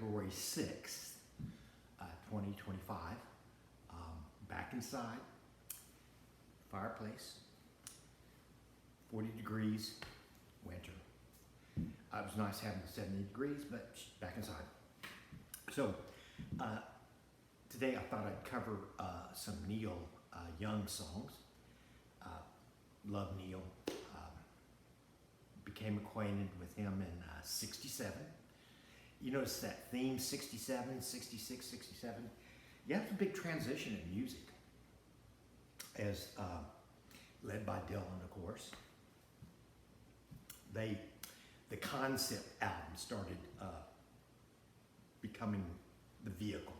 February 6th, 2025. Back inside, fireplace, 40 degrees, winter. It was nice having 70 degrees, but back inside. So today I thought I'd cover some Neil Young songs. Love Neil. Became acquainted with him in 67. You notice that theme, 67, 66, 67? Yeah, it's a big transition in music, as led by Dylan, of course. The concept album started becoming the vehicle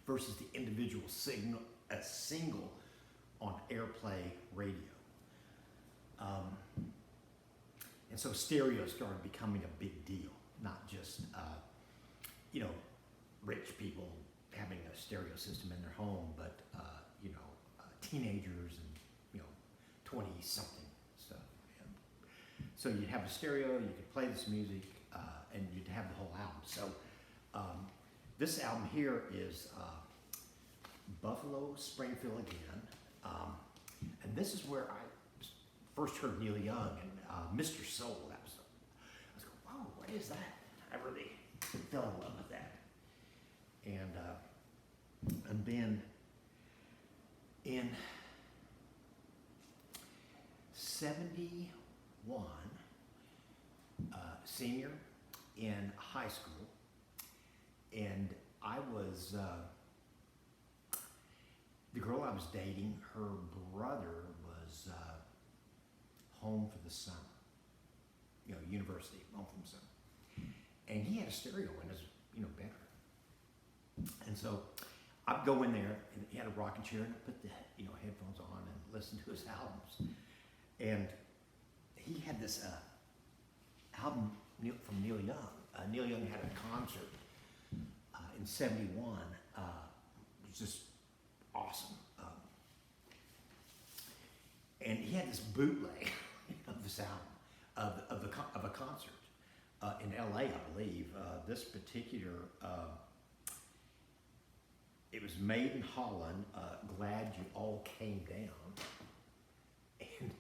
versus the individual single on airplay radio. And so stereo started becoming a big deal, not just, rich people having a stereo system in their home, but, teenagers and, 20-something stuff. And so you'd have a stereo, you could play this music, and you'd have the whole album. So this album here is Buffalo, Springfield Again. And this is where I first heard Neil Young and Mr. Soul. I was going, wow, what is that? I really fell in love with that. And then in 71, senior in high school, and I was, the girl I was dating, her brother was home for the summer, university, home from the summer. And he had a stereo in his, bedroom. And so I'd go in there, and he had a rocking chair, and I'd put the, headphones on and listen to his albums. And he had this album from Neil Young. Neil Young had a concert in 71. It was just awesome. And he had this bootleg of this album, of a concert in LA, I believe. This particular, it was made in Holland. Glad You All Came Down. And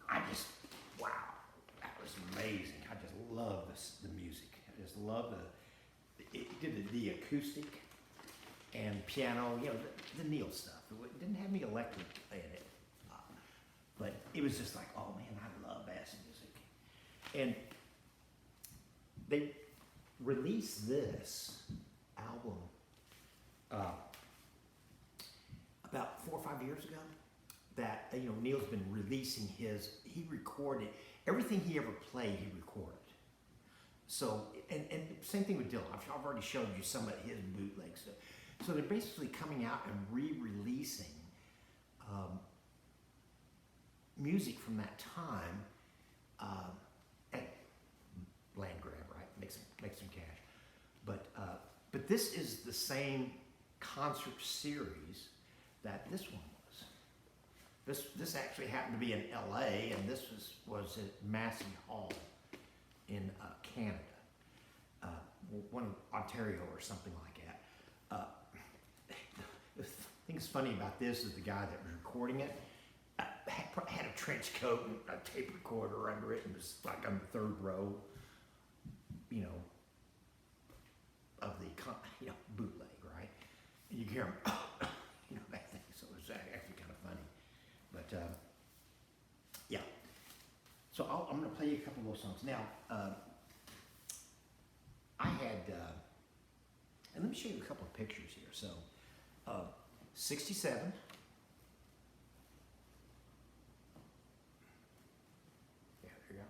I just, wow, that was amazing. I just love the music. I just love it did the acoustic and piano, the Neil stuff. It didn't have any electric in it. But it was just like, oh man, I love acid music. And they released this album about 4 or 5 years ago. That, Neil's been releasing he recorded, everything he ever played, he recorded. So, and same thing with Dylan. I've already showed you some of his bootlegs. So they're basically coming out and re-releasing music from that time at land grab, right? Make some cash. But this is the same concert series that this one was. This actually happened to be in LA, and this was at Massey Hall in Canada, Ontario or something like that. The thing that's funny about this is the guy that was recording it had a trench coat and a tape recorder under it, and was like on the third row, of the bootleg, right? And you hear him, that thing. So it's actually kind of funny, but yeah. So I'm going to play you a couple of those songs now. I had, and let me show you a couple of pictures here. So, 67. Yeah, there you go.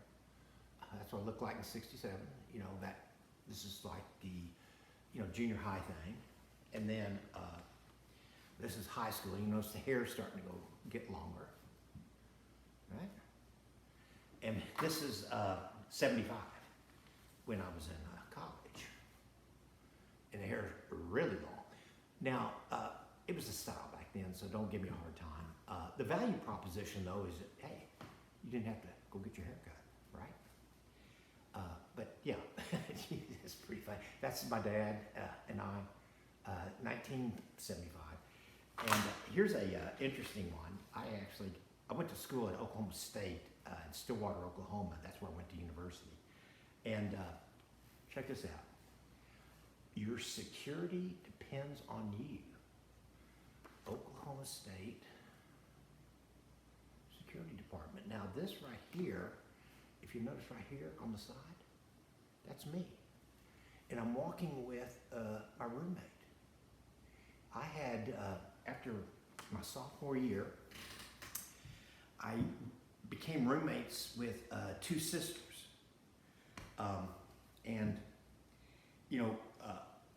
That's what it looked like in 67. This is like the, junior high thing. And then this is high school. You notice the hair's starting to get longer, right? And this is 75 when I was in college. And the hair is really long. Now, it was a style back then, so don't give me a hard time. The value proposition, though, is that, hey, you didn't have to go get your hair cut, right? It's pretty funny. That's my dad and I, 1975. And here's a interesting one. I went to school at Oklahoma State in Stillwater, Oklahoma. That's where I went to university. And check this out. Your security depends on you. Oklahoma State Security Department. Now this right here, if you notice right here on the side, that's me. And I'm walking with my roommate. I had, after my sophomore year, I became roommates with two sisters. And, you know,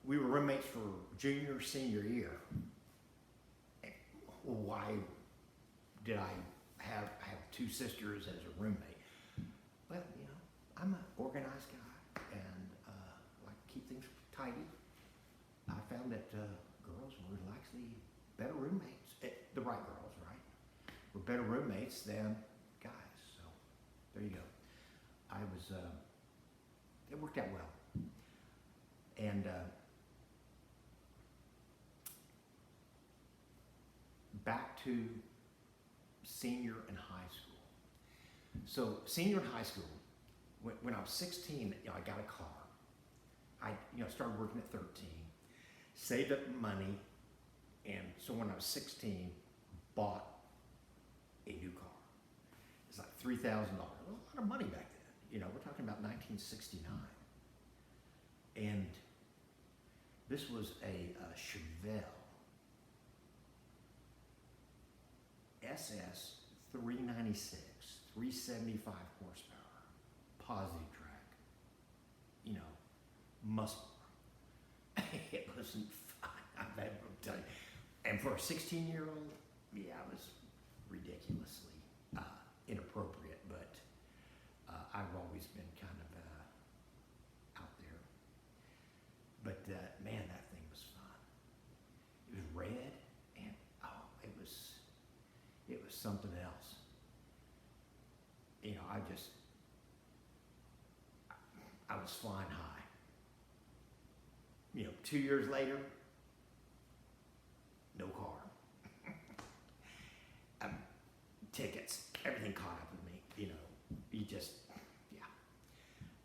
we were roommates for junior, senior year. Why did I have two sisters as a roommate? Well, you know, I'm an organized guy and like to keep things tidy. I found that girls were actually better roommates, the right girls, right? Were better roommates than guys. So there you go. It worked out well. And back to senior and high school. So senior and high school, when I was 16, you know, I got a car. I started working at 13, saved up money, and so when I was 16, bought a new car. It's like $3,000. A lot of money back then. You know, we're talking about 1969. And this was a Chevelle SS 396, 375 horsepower, positive track, you know, muscle. It wasn't fun, I'm going to tell you. And for a 16-year-old, yeah, it was ridiculously inappropriate, but I've always been kind of out there. But man, that thing was fun. It was red, and it was something else. You know, I was flying high. You know, 2 years later, no car. Tickets, everything caught up with me. You know, yeah.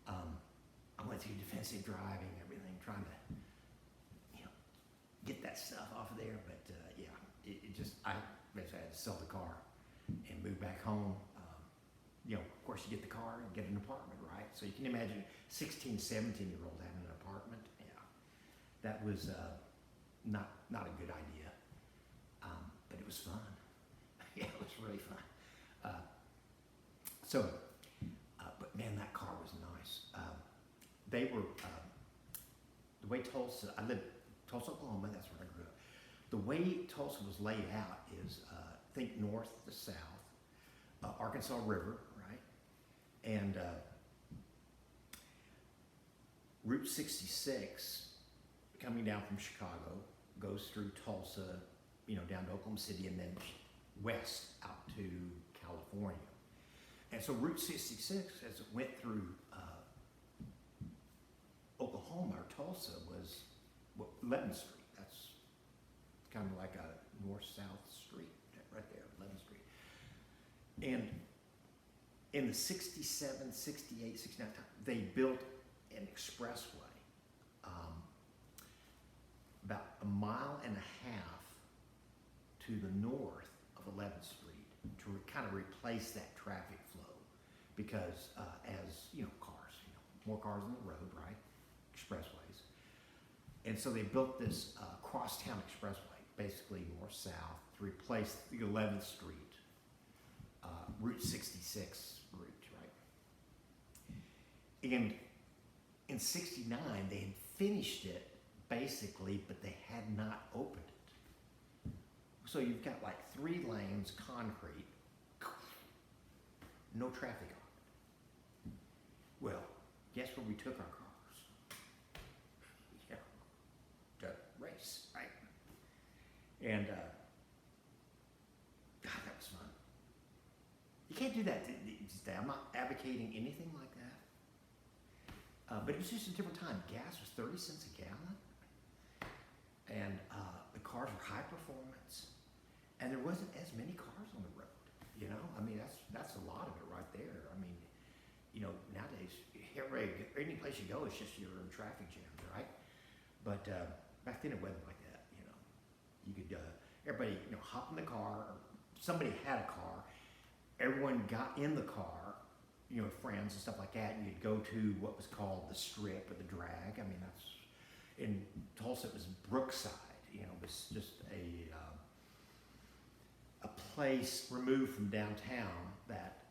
I went through defensive driving, everything, trying to, you know, get that stuff off of there. But yeah, I basically had to sell the car and move back home. You know, of course, you get the car and get an apartment, right? So you can imagine 16, 17-year-old having an apartment. Yeah, that was not a good idea, but it was fun. Yeah, it was really fun. But man, that car was nice. They were, the way Tulsa, I lived Tulsa, Oklahoma, that's where I grew up. The way Tulsa was laid out is, think north to south, Arkansas River, right? And Route 66, coming down from Chicago, goes through Tulsa, you know, down to Oklahoma City, and then west out to California. And so Route 66, as it went through Oklahoma or Tulsa, was 11th Street. That's kind of like a north-south street right there, 11th Street. And in the 67, 68, 69 time, they built an expressway about a mile and a half to the north of 11th Street to kind of replace that traffic flow, because as you know, cars, you know, more cars on the road, right? Expressways. And so they built this crosstown expressway, basically north-south, to replace the 11th Street Route 66 route, right? And in 69, they had finished it basically, but they had not opened it. So you've got like 3 lanes, concrete, no traffic on it. Well, guess where we took our cars? Yeah, to race, right? And God, that was fun. You can't do that today. I'm not advocating anything like that. But it was just a different time. Gas was 30 cents a gallon, and the cars were high performance, and there wasn't as many cars on the road. You know, I mean, that's a lot of it right there. I mean, you know, nowadays, any place you go, it's just you're in traffic jams, right? But back then it wasn't like that. You know, you could everybody, you know, hop in the car. Or somebody had a car. Everyone got in the car, you know, with friends and stuff like that. And you'd go to what was called the Strip or the Drag. I mean, that's in Tulsa. It was Brookside. You know, it was just a place removed from downtown that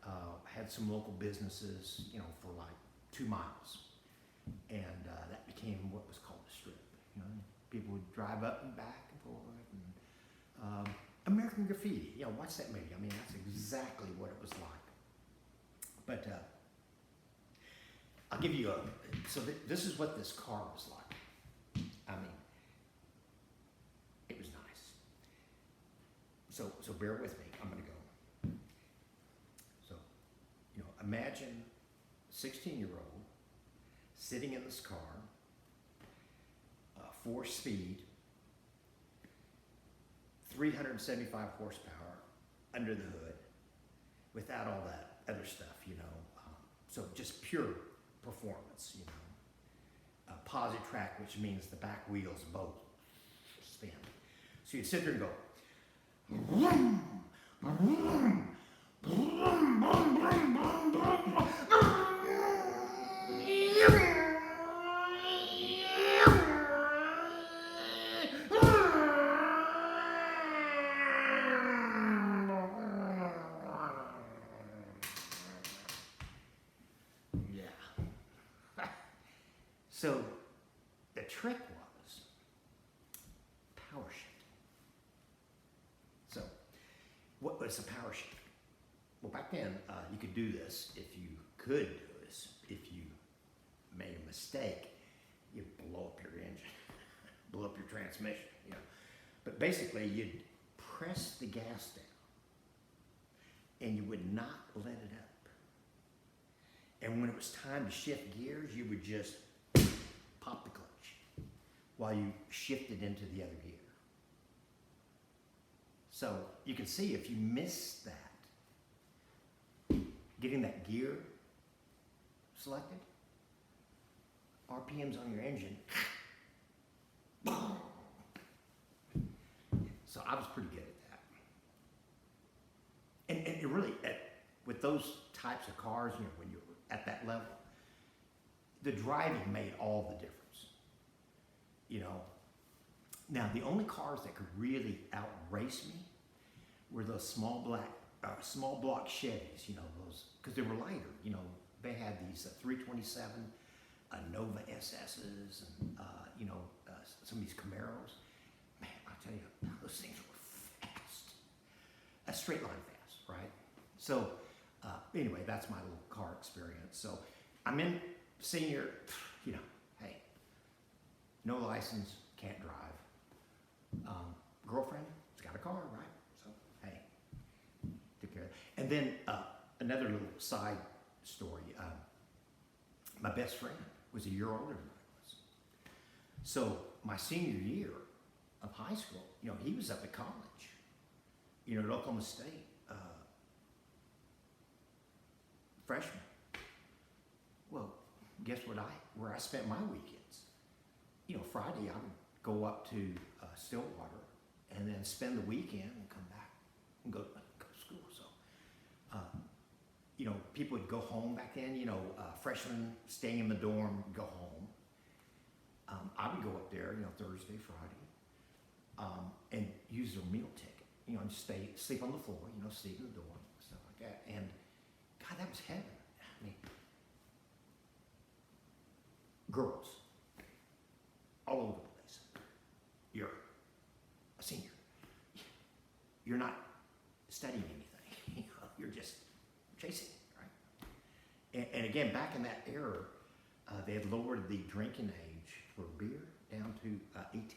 had some local businesses, you know, for like 2 miles, and that became what was called the Strip. You know, people would drive up and back and forth, and American Graffiti. You know, watch that movie. I mean, that's exactly what it was like. But I'll give you this is what this car was like. I mean, it was nice. So bear with me. I'm going to go. So, you know, imagine a 16-year-old sitting in this car, 4-speed, 375 horsepower under the hood, without all that other stuff, you know. So just pure performance, you know. Posi track, which means the back wheels both spin. So you'd sit there and go, vroom, vroom, vroom, vroom, vroom, vroom, yeah. So the trick was power shifting. So what was the power shift? Well, back then, you could do this if you could do this. If you made a mistake, you'd blow up your engine, blow up your transmission, you know. But basically, you'd press the gas down, and you would not let it up. And when it was time to shift gears, you would just pop the clutch while you shifted into the other gear. So you can see if you miss that, getting that gear selected, RPMs on your engine. So I was pretty good at that. And it really, with those types of cars, you know, when you're at that level, the driving made all the difference. You know, now the only cars that could really outrace me were those small block Chevys, you know, those, because they were lighter, you know. They had these 327 Nova SS's and, you know, some of these Camaros. Man, I'll tell you, those things were fast. A straight line fast, right? So, anyway, that's my little car experience. So, I'm in senior, you know, hey, no license, can't drive. Girlfriend, has got a car, right? So, hey, took care of that. And then another little side story. My best friend was a year older than I was. So my senior year of high school, you know, he was up at college, you know, at Oklahoma State, freshman. Well, guess where I spent my weekends? You know, Friday I would go up to Stillwater and then spend the weekend and come back and go to school. So, you know, people would go home back then, you know, freshmen staying in the dorm, go home. I would go up there, you know, Thursday, Friday, and use their meal ticket, you know, and sleep on the floor, you know, sleep in the dorm, stuff like that. And God, that was heaven. I mean, girls, all over the place. You're a senior. You're not studying anything. You know, you're just chasing, right? And again, back in that era, they had lowered the drinking age for beer down to 18.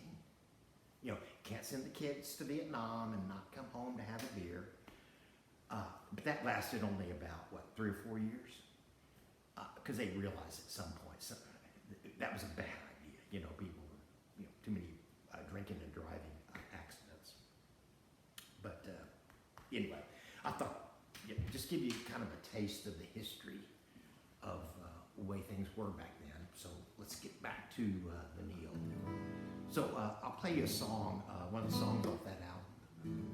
You know, can't send the kids to Vietnam and not come home to have a beer. But that lasted only about, 3 or 4 years? because they realized at some point that was a bad idea. You know, people were, too many drinking and driving accidents. But anyway, I thought, just give you kind of a taste of the history of the way things were back then. So let's get back to the Neil. So I'll play you a song, one of the songs off that album.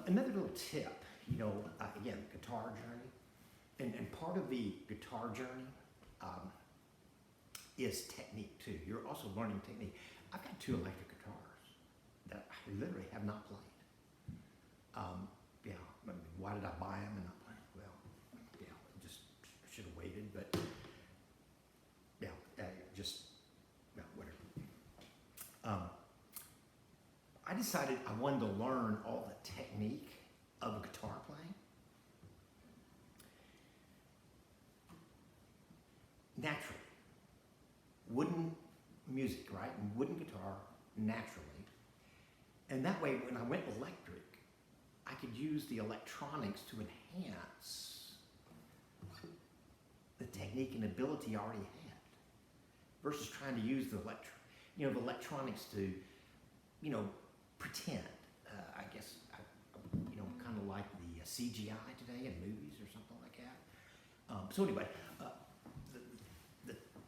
Another little tip, again, guitar journey, and part of the guitar journey is technique too. You're also learning technique. I've got 2 electric guitars that I literally have not played. I mean, why did I buy them and not play? Well, just should have waited, but whatever. I decided I wanted to learn all the technique of a guitar playing. Naturally. Wooden music, right? Wooden guitar, naturally. And that way, when I went electric, I could use the electronics to enhance the technique and ability I already had, versus trying to use the electronics to, pretend. I guess, kind of like the CGI today in movies or something like that. So anyway,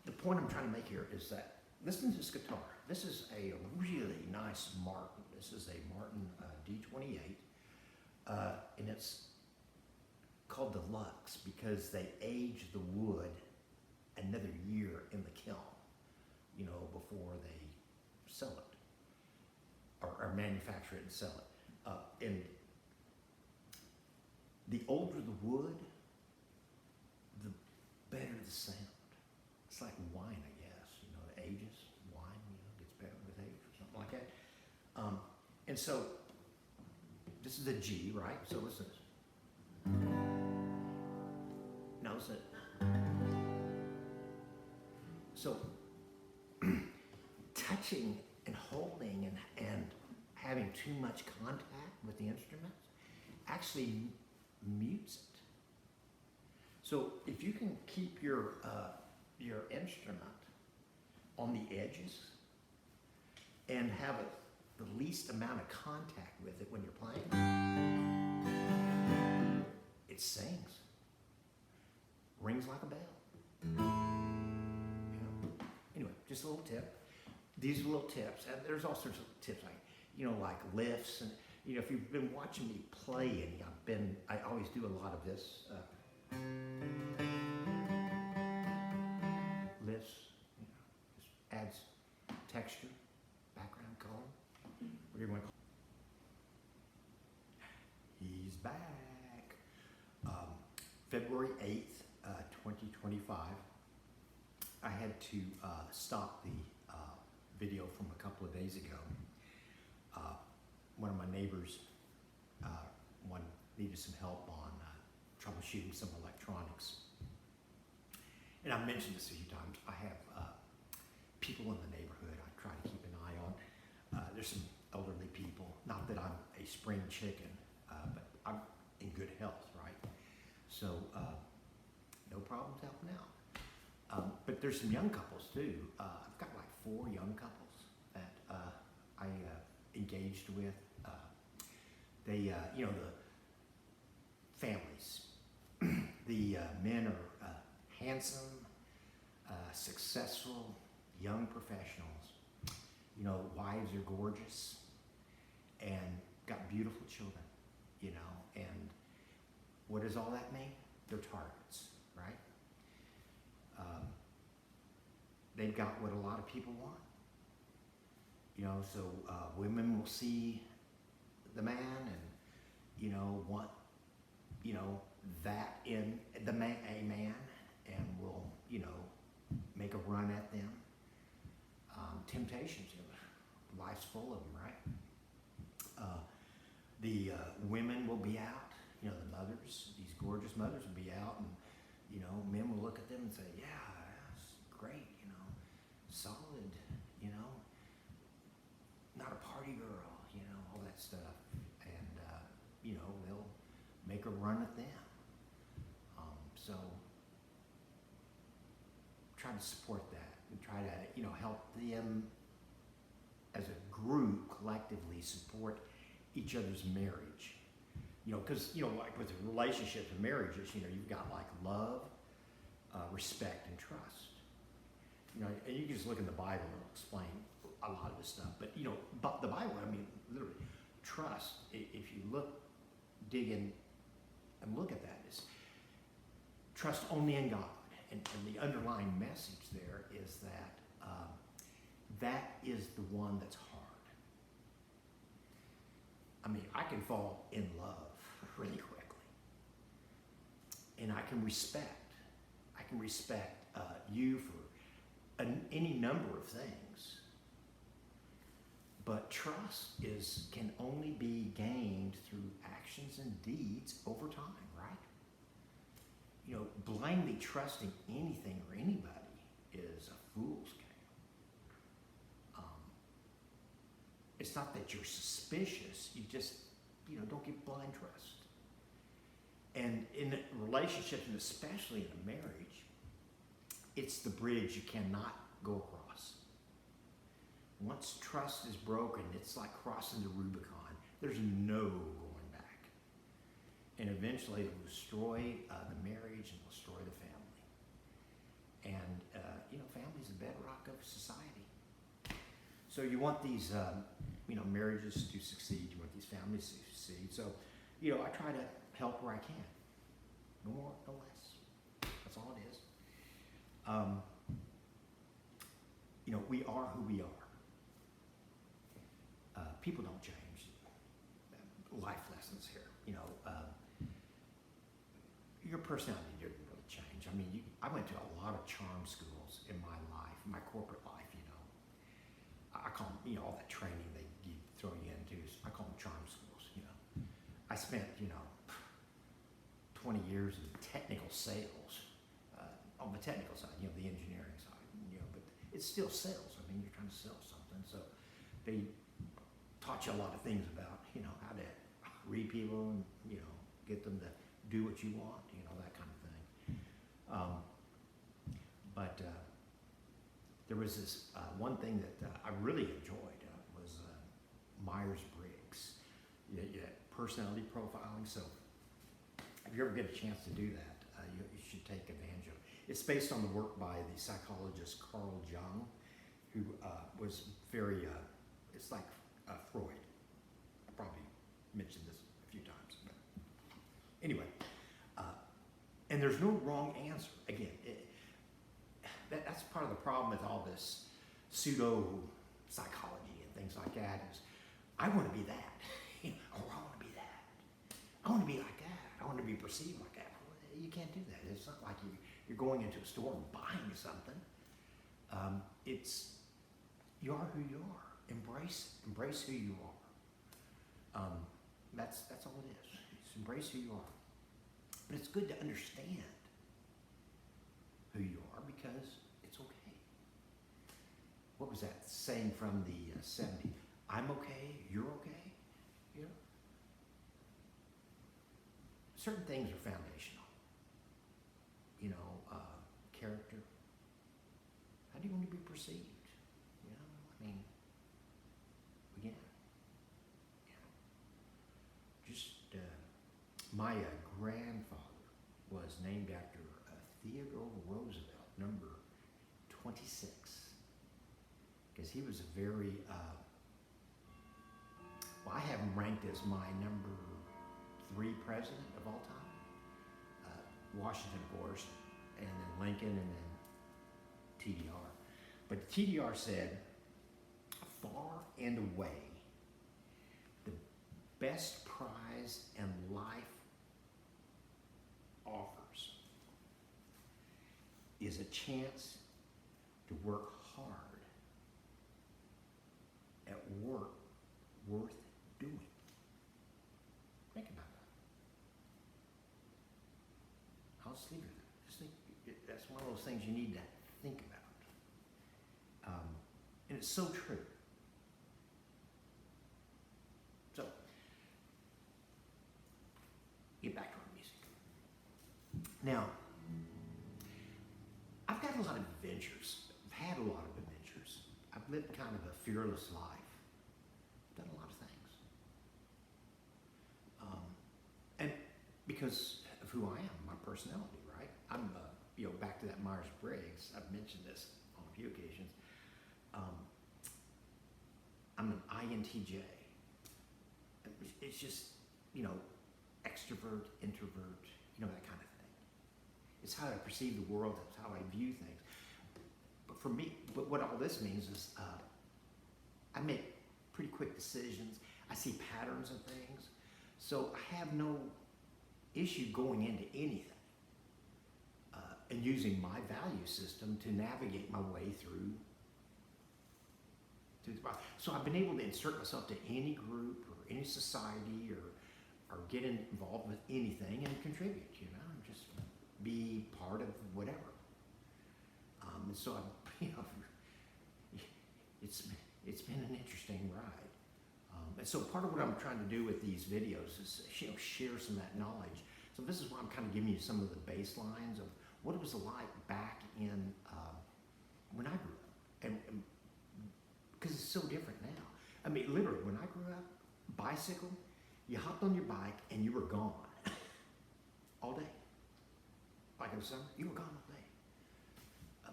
the point I'm trying to make here is that listen to this guitar. This is a really nice Martin. This is a Martin D28, and it's called Deluxe because they age the wood another year in the kiln, before they sell it or manufacture it and sell it. And the older the wood, the better the sound. It's like wine, I guess. It ages. Wine, gets better with age or something like that. And so this is a G, right? So listen to this. Now listen. So touching and holding and having too much contact with the instruments actually mutes it. So if you can keep your instrument on the edges and have the least amount of contact with it when you're playing, it sings, rings like a bell. Anyway, just a little tip. These are little tips, and there's all sorts of tips like lifts, and if you've been watching me play any, I always do a lot of this. Lifts, just adds texture, background color, whatever you want to call it. He's back. February 8th, 2025. I had to stop the video from a couple of days ago. One of my neighbors needed some help on troubleshooting some electronics. And I've mentioned this a few times. I have people in the neighborhood I try to keep an eye on. There's some elderly people, not that I'm a spring chicken, but I'm in good health, right? So no problems helping out. But there's some young couples too. I've got like 4 young couples that I engaged with. They, the families, the men are handsome, successful, young professionals. Wives are gorgeous and got beautiful children, and what does all that mean? They're targets, right? They've got what a lot of people want. So women will see the man and, want, that in a man, and will, make a run at them. Temptations, life's full of them, right? The women will be out, the mothers, these gorgeous mothers will be out, and, men will look at them and say, yeah, that's great, solid, not a party girl, all that stuff. And, they'll make a run at them. So try to support that and try to, help them as a group collectively support each other's marriage. Because, like with relationships and marriages, you've got like love, respect, and trust. And you can just look in the Bible and it'll explain a lot of this stuff. But, but the Bible, literally, trust, if you dig in and look at that, is trust only in God. And the underlying message there is that that is the one that's hard. I can fall in love really quickly. And I can respect you for any number of things. But trust can only be gained through actions and deeds over time, right? Blindly trusting anything or anybody is a fool's game. It's not that you're suspicious, you just, don't give blind trust. And in relationships, and especially in a marriage, it's the bridge you cannot go across. Once trust is broken, it's like crossing the Rubicon. There's no going back. And eventually it will destroy the marriage and destroy the family. And, family's the bedrock of society. So you want these, marriages to succeed. You want these families to succeed. So, I try to help where I can. No more, no less. That's all it is. We are who we are. People don't change. Life lessons here. Your personality didn't really change. I went to a lot of charm schools in my life, my corporate life. I call them, all that training they throw you into. I call them charm schools. I spent 20 years in technical sales on the technical side, the engineering side. But it's still sales. You're trying to sell something, so they taught you a lot of things about how to read people and get them to do what you want, that kind of thing. But there was this one thing that I really enjoyed was Myers-Briggs, personality profiling. So if you ever get a chance to do that, you should take advantage of it. It's based on the work by the psychologist Carl Jung, who was very, it's like Freud. I probably mentioned this a few times. But anyway, and there's no wrong answer. Again, that's part of the problem with all this pseudo psychology and things like that is, I want to be that. I want to be that. I want to be like that. I want to be perceived like that. Well, you can't do that. It's not like you're going into a store and buying something. You are who you are. Embrace who you are. That's all it is. Just embrace who you are. But it's good to understand who you are because it's okay. What was that saying from the 70s? I'm okay, you're okay. Certain things are foundational. Character. How do you want to be perceived? Again, just my grandfather was named after Theodore Roosevelt, number 26, because he was a very, I have him ranked as my number 3 president of all time. Washington, of course, and then Lincoln, and then TDR. But TDR said, far and away, the best prize and life offers is a chance to work hard at work worth doing. just leave it. Just think, that's one of those things you need to think about. And it's so true. So, get back to our music. Now, I've got a lot of adventures. I've had a lot of adventures. I've lived kind of a fearless life. I've done a lot of things. And because of who I am, my personality, right? I'm, back to that Myers-Briggs. I've mentioned this on a few occasions. I'm an INTJ. It's just, extrovert, introvert, that kind of thing. It's how I perceive the world. It's how I view things. But for me, what all this means is I make pretty quick decisions. I see patterns of things. So I have no issue going into anything and using my value system to navigate my way through the process. So I've been able to insert myself to any group or any society or get involved with anything and contribute, just be part of whatever. And so it's been an interesting ride. And so part of what I'm trying to do with these videos is share some of that knowledge. So this is why I'm kind of giving you some of the baselines of what it was like back in when I grew up, and because it's so different now. I mean, literally, when I grew up, bicycle, you hopped on your bike and you were gone all day. Like in the summer, you were gone all day.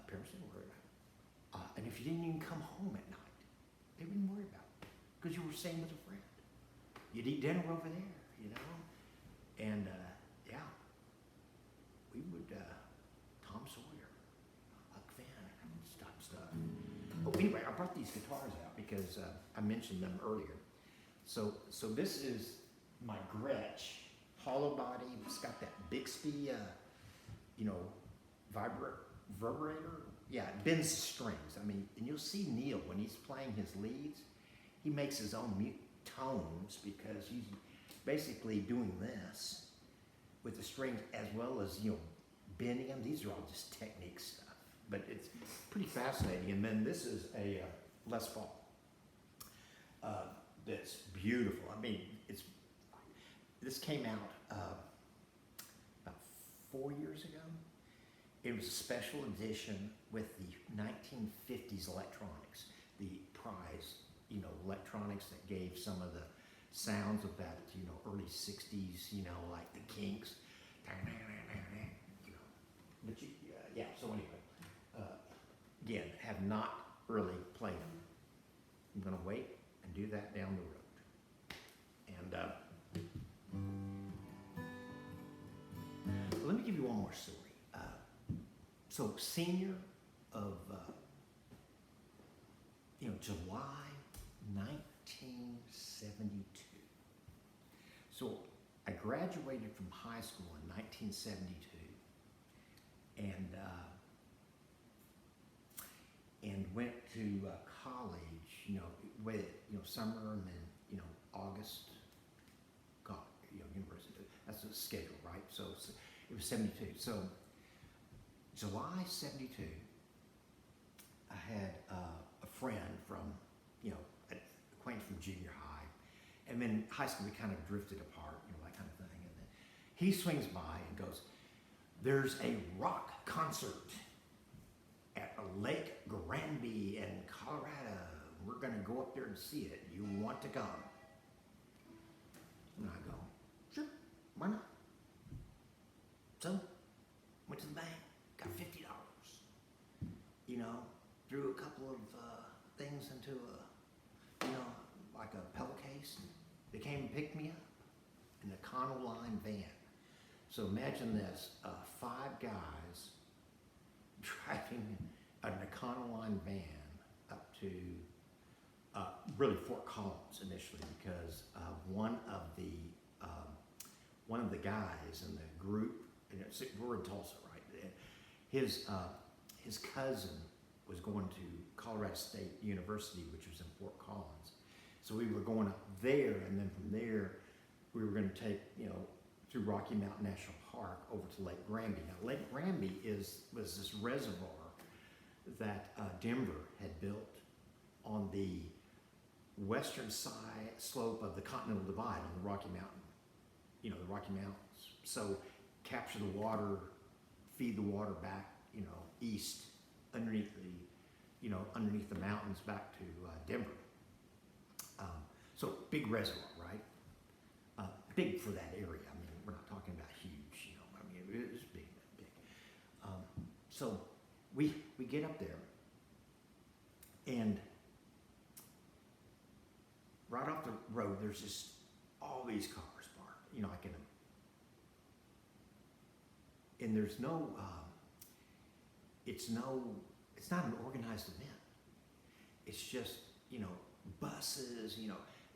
Parents didn't worry about it. And if you didn't even come home at night, they wouldn't worry about it because you were staying with a friend. You'd eat dinner over there, and we would Tom Sawyer, Huck Finn, stuff. But anyway, I brought these guitars out because I mentioned them earlier. So this is my Gretsch hollow body. It's got that Bixby, vibrator. Yeah, it bends the strings. I mean, and you'll see Neil when he's playing his leads, he makes his own tones because he's basically doing this with the strings as well as, bending them. These are all just technique stuff, but it's pretty fascinating. And then this is a Les Paul that's beautiful. I mean, this came out about 4 years ago. It was a special edition with the 1950s electronics, the prize, electronics that gave some of the sounds of that, early 60s, like the Kinks. But so anyway, again, have not really played them. I'm going to wait and do that down the road. And let me give you one more story. So senior of, July 1972. So I graduated from high school in 1972 and went to college, with, summer and then, August, university. That's the schedule, right? So it was 72. So July 72, I had a friend from, an acquaintance from junior high. And then high school, we kind of drifted apart, that kind of thing. And then he swings by and goes, "There's a rock concert at Lake Granby in Colorado. We're going to go up there and see it. You want to come?" And I go, "Sure, why not?" So, went to the bank, got $50. Threw a couple of things into like a pillow case. They came and picked me up in the Econoline van. So imagine this, 5 guys driving an Econoline van up to really Fort Collins initially, because one of the guys in the group, we're in Tulsa, right? His cousin was going to Colorado State University, which was in Fort Collins. So we were going up there, and then from there, we were going to take, through Rocky Mountain National Park over to Lake Granby. Now, Lake Granby was this reservoir that Denver had built on the western side slope of the Continental Divide on the Rocky Mountain, the Rocky Mountains. So capture the water, feed the water back, east underneath underneath the mountains back to Denver. So big reservoir, right? Big for that area. I mean, we're not talking about huge, I mean, it was big. So we get up there, and right off the road, there's just all these cars parked, and there's no, it's not an organized event. It's just, buses,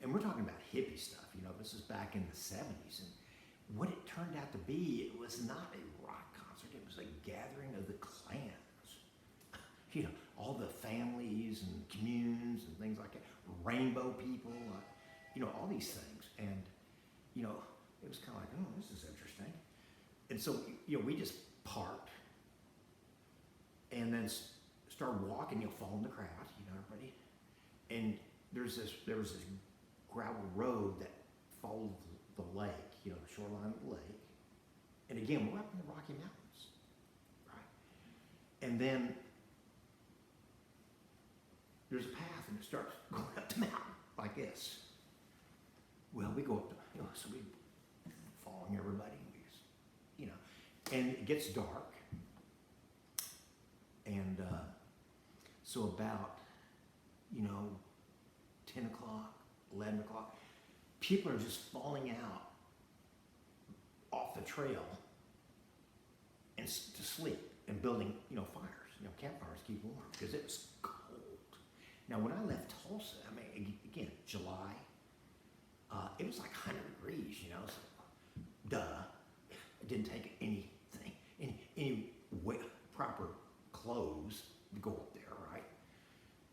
and we're talking about hippie stuff, this is back in the 70s. And what it turned out to be, it was not a rock concert, it was a gathering of the clans. All the families and communes and things like that, rainbow people, all these things. And, it was kind of like, oh, this is interesting. And so, we just parked and then started walking, following the crowd, everybody. And there was this gravel road that followed the lake, the shoreline of the lake. And again, we're up in the Rocky Mountains, right? And then there's a path, and it starts going up the mountain like this. Well, we go up, so we following everybody, and it gets dark. And so about, 10 o'clock, 11 o'clock, people are just falling out off the trail and to sleep and building, fires, campfires to keep warm, because it was cold. Now, when I left Tulsa, I mean, again, July, it was like 100 degrees, so duh, I didn't take anything, any proper clothes to go up there, right?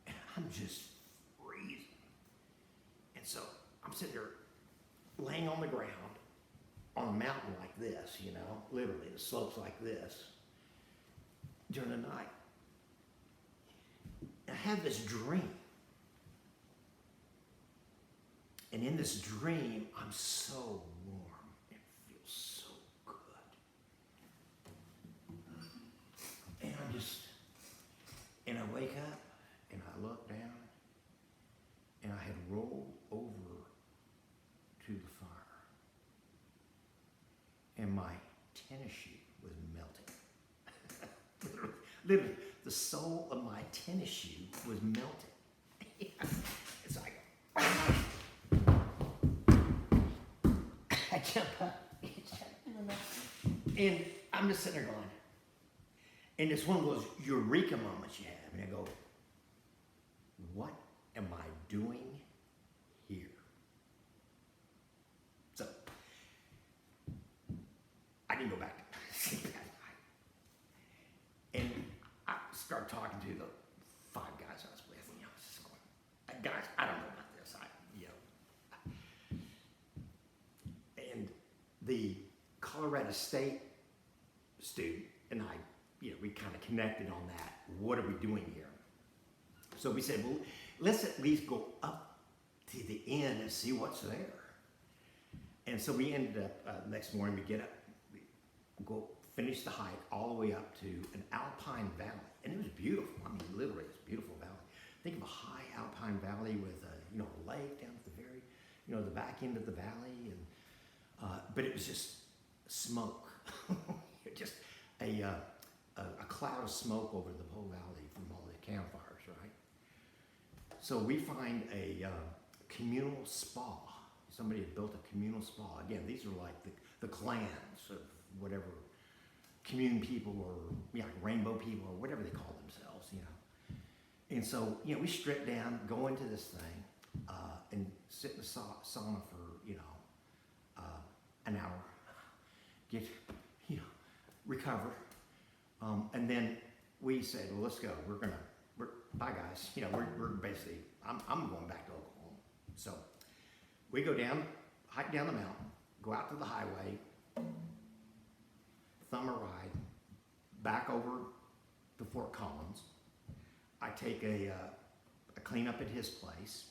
And I'm just freezing. And so I'm sitting there laying on the ground on a mountain like this, literally the slopes like this during the night. I had this dream. And in this dream, I'm so warm. It feels so good. And I wake up, and I look down, and I had rolled over to the fire. And my tennis shoe was melting. Literally, the sole of my tennis shoe was melting. It's like, I jump up, and I'm just sitting there going, and it's one of those eureka moments you have, and I go, what am I doing here? So, I didn't go back to sleep that night. And I started talking to the 5 guys I was with, and I was just going, guys, I don't know about this. And the Colorado State student and I, we kind of connected on that. What are we doing here? So we said, well, let's at least go up to the end and see what's there. And so we ended up, next morning we get up, we go finish the hike all the way up to an alpine valley. And it was beautiful. I mean, literally, it's a beautiful valley. Think of a high alpine valley with a lake down at the very, the back end of the valley. And but it was just smoke. Just a cloud of smoke over the whole valley from all the campfires, right? So we find a communal spa. Somebody had built a communal spa. Again, these are like the clans of whatever commune people or rainbow people or whatever they call themselves, And so, we strip down, go into this thing, and sit in the sauna for, an hour, get, recover. And then we said, well, let's go. Bye guys. We're basically, I'm going back to Oklahoma. So we go down, hike down the mountain, go out to the highway, thumb a ride back over to Fort Collins. I take a clean up at his place,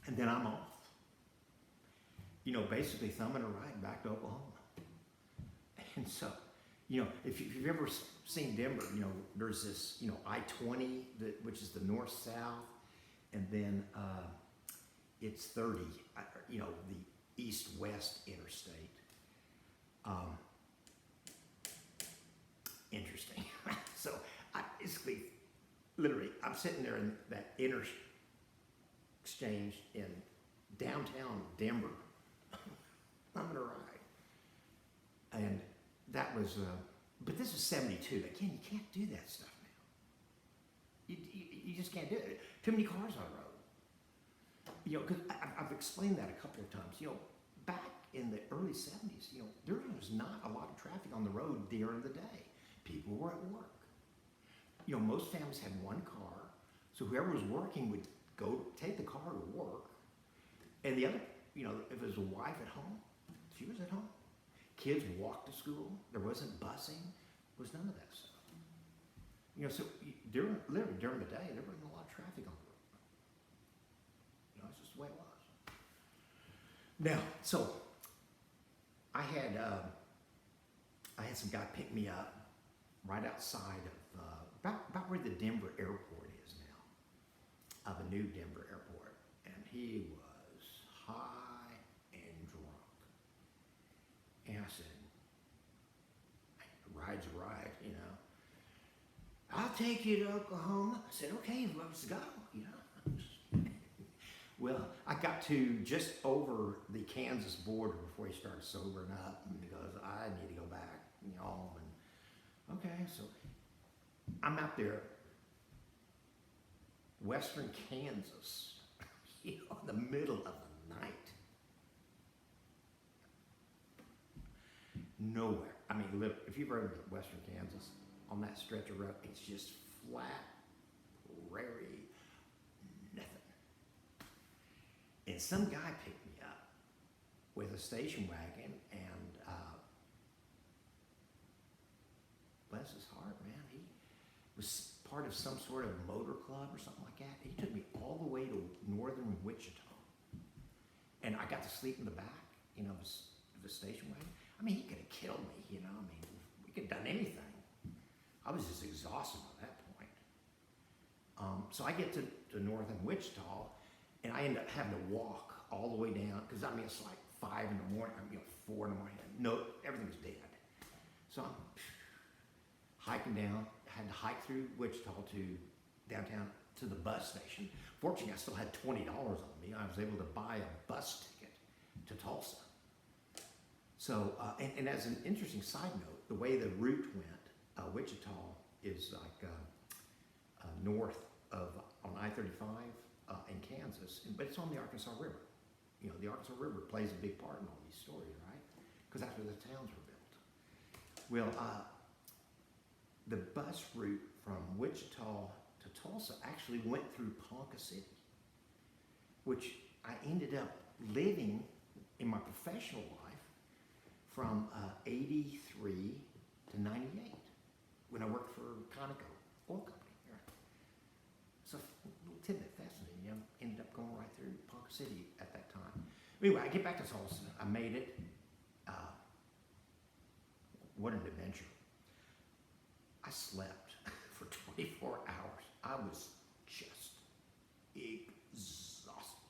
and then I'm off. Basically thumbing a ride back to Oklahoma. And so, if you've ever seen Denver, there's this, I-20, which is the north-south, and then it's 30, the east-west interstate. Interesting. So I basically, literally, I'm sitting there in that interchange in downtown Denver. I'm gonna ride. And that was, but this is 72. Again, you can't do that stuff now. You just can't do it. Too many cars on the road. Because I've explained that a couple of times. Back in the early 70s, there was not a lot of traffic on the road during the day. People were at work. Most families had one car, so whoever was working would go take the car to work, and the other, if it was a wife at home, she was at home. Kids walked to school. There wasn't busing. There was none of that stuff. So during the day, there wasn't a lot of traffic on the road. It's just the way it was. Now, so I had some guy pick me up right outside of about where the Denver airport is now, of a new Denver airport, and he was high and drunk. And I said, ride's a ride, I'll take you to Oklahoma. I said, okay, let's go, Well, I got to just over the Kansas border before he started sobering up, because I need to go back, home. And okay, so I'm out there, western Kansas, in the middle of the night. Nowhere. I mean, look, if you've ever been to western Kansas, on that stretch of road, it's just flat, prairie, nothing. And some guy picked me up with a station wagon, and bless his heart, man, he was part of some sort of motor club or something like that. He took me all the way to northern Wichita, and I got to sleep in the back, of the station wagon. I mean, he could have killed me, we could have done anything. I was just exhausted at that point. So I get to northern Wichita, and I end up having to walk all the way down, because it's like 5 in the morning, 4 in the morning. No, everything's dead. So I'm hiking down, had to hike through Wichita to downtown to the bus station. Fortunately, I still had $20 on me. I was able to buy a bus ticket to Tulsa. So, and as an interesting side note, the way the route went, Wichita is like north of, on I-35 in Kansas, but it's on the Arkansas River. The Arkansas River plays a big part in all these stories, right? Because that's where the towns were built. Well, the bus route from Wichita to Tulsa actually went through Ponca City, which I ended up living in my professional life from 83 to 98 when I worked for Conoco Oil Company. Right? So a little tidbit fascinating. I ended up going right through Ponca City at that time. Anyway, I get back to Tulsa. I made it. What an adventure. I slept for 24 hours. I was just exhausted.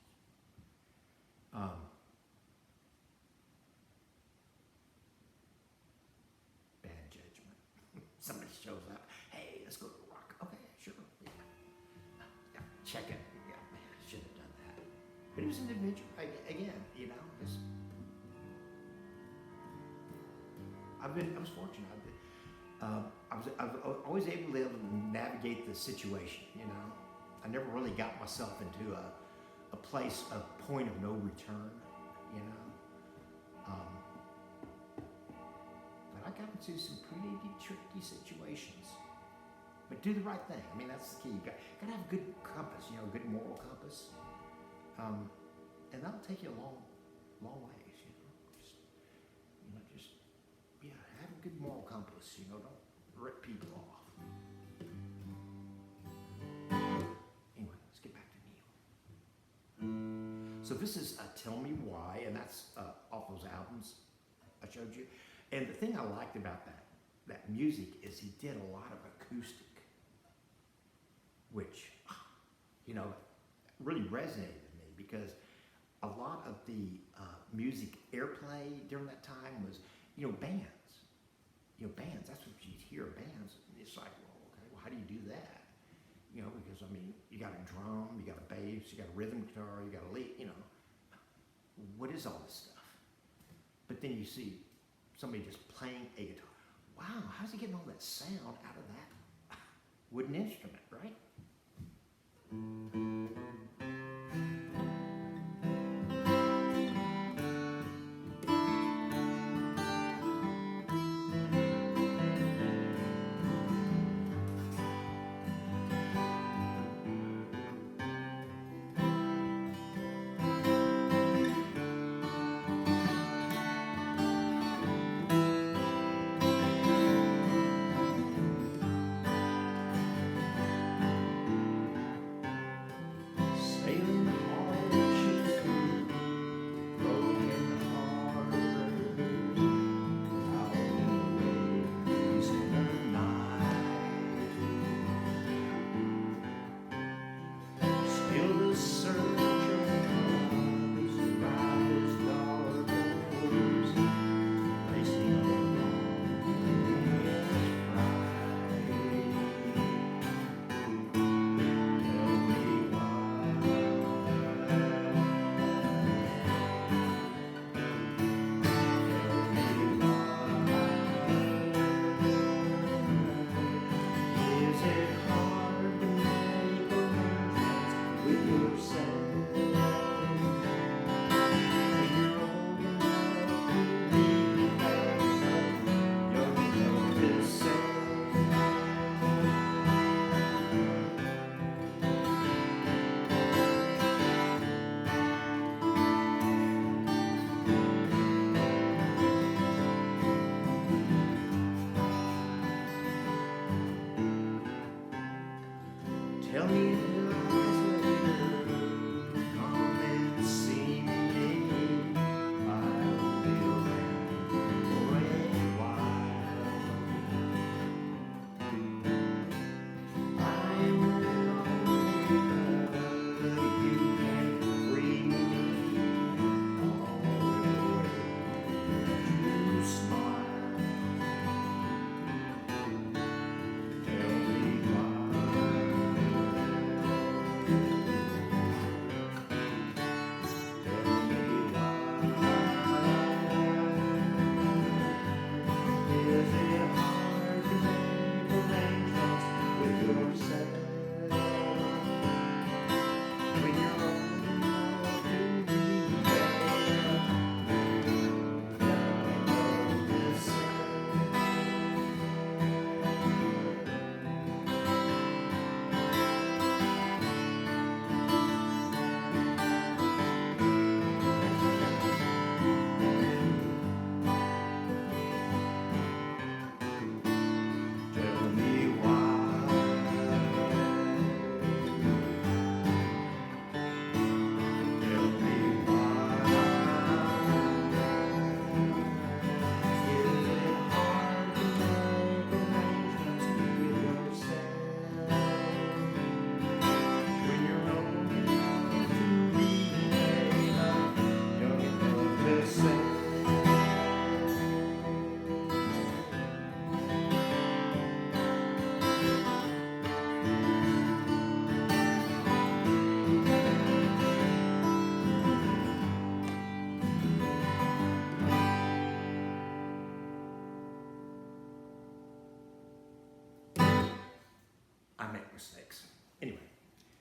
Bad judgment. Somebody shows up. Hey, let's go to the Rock. Okay, sure. Yeah, check it. Yeah, man, I should have done that. But it was an adventure. Again, just I was fortunate. I was always able to navigate the situation. I never really got myself into a place, a point of no return. But I got into some pretty tricky situations. But do the right thing. That's the key. You got to have a good compass. A good moral compass, and that'll take you a long ways. Just good moral compass, you know, don't rip people off. Anyway, let's get back to Neil. So this is Tell Me Why, and that's off those albums I showed you. And the thing I liked about that music is he did a lot of acoustic, which, you know, really resonated with me because a lot of the music airplay during that time was, you know, bands. You know, bands, that's what you'd hear, bands. And it's like, well, okay, well, how do you do that? You know, because, I mean, you got a drum, you got a bass, you got a rhythm guitar, you got a lead, you know. What is all this stuff? But then you see somebody just playing a guitar. Wow, how's he getting all that sound out of that wooden instrument, right? Sailing hard ships through broken harbors, out in the waves in the night. Still the surge comes around his dark oars, racing along in his pride. Tell me why. Is it hard to make arrangements with yourself when you're old enough to be back, young enough to say? Tell me